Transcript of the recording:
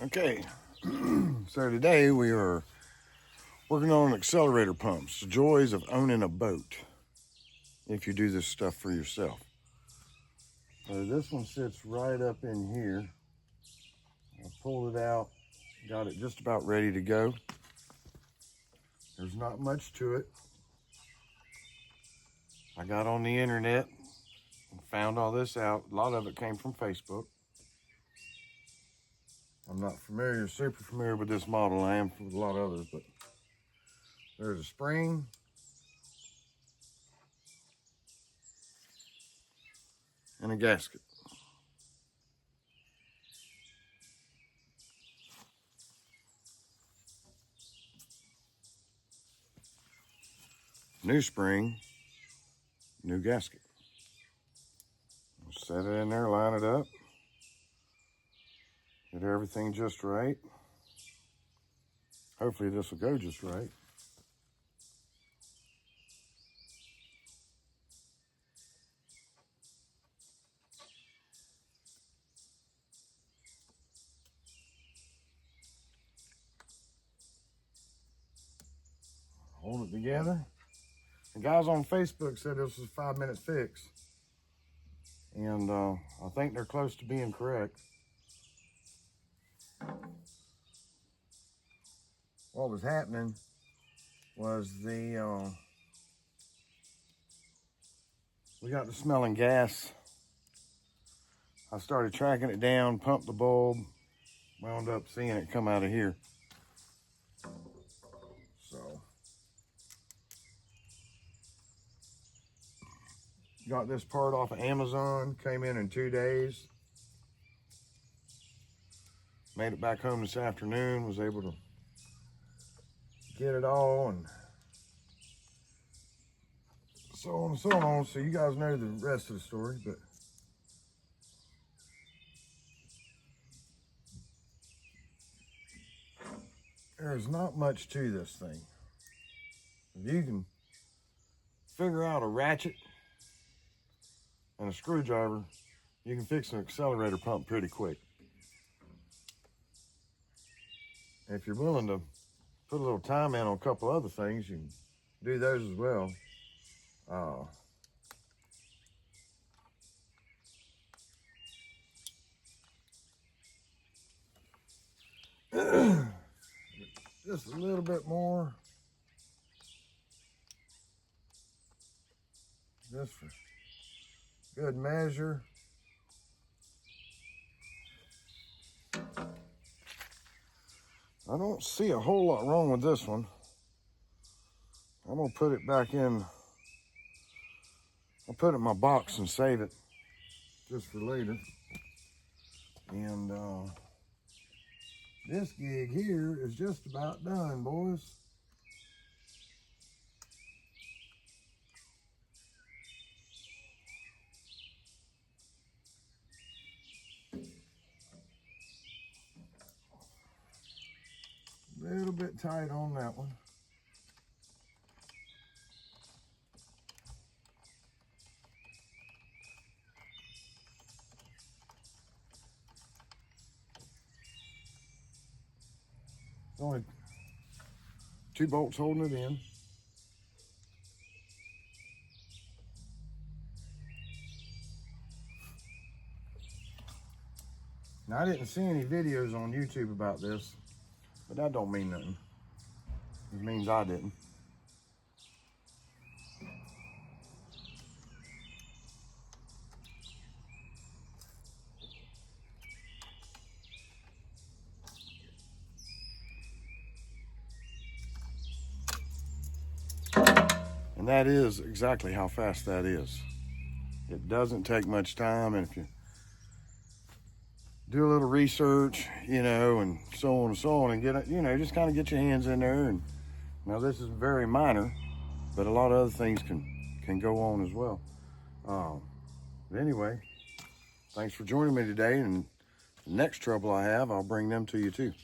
Okay, so today we are working on accelerator pumps. The joys of owning a boat if you do this stuff for yourself. So this one sits right up in here. I pulled it out, got it just about ready to go. There's not much to it. I got on the internet and found all this out. A lot of it came from Facebook. I'm not super familiar with this model. I am with a lot of others, but there's a spring. And a gasket. New spring, new gasket. We'll set it in there, line it up. Get everything just right. Hopefully this will go just right. Hold it together. The guys on Facebook said this was a 5-minute fix. And I think they're close to being correct. What was happening was we got the smelling gas. I started tracking it down, pumped the bulb, wound up seeing it come out of here. So, got this part off of Amazon, came in 2 days. Made it back home this afternoon, was able to get it all and so on and so on. So you guys know the rest of the story, but there's not much to this thing. If you can figure out a ratchet and a screwdriver, you can fix an accelerator pump pretty quick. If you're willing to put a little time in on a couple other things, you can do those as well. Just a little bit more. Just for good measure. I don't see a whole lot wrong with this one. I'm gonna put it back in. I'll put it in my box and save it just for later. And this gig here is just about done, boys. A little bit tight on that one. Only 2 bolts holding it in. Now, I didn't see any videos on YouTube about this, but that don't mean nothing. It means I didn't. And that is exactly how fast that is. It doesn't take much time, and if you do a little research, and so on and so on, and get it, just kind of get your hands in there. And now this is very minor, but a lot of other things can go on as well. But anyway, thanks for joining me today, and the next trouble I have, I'll bring them to you too.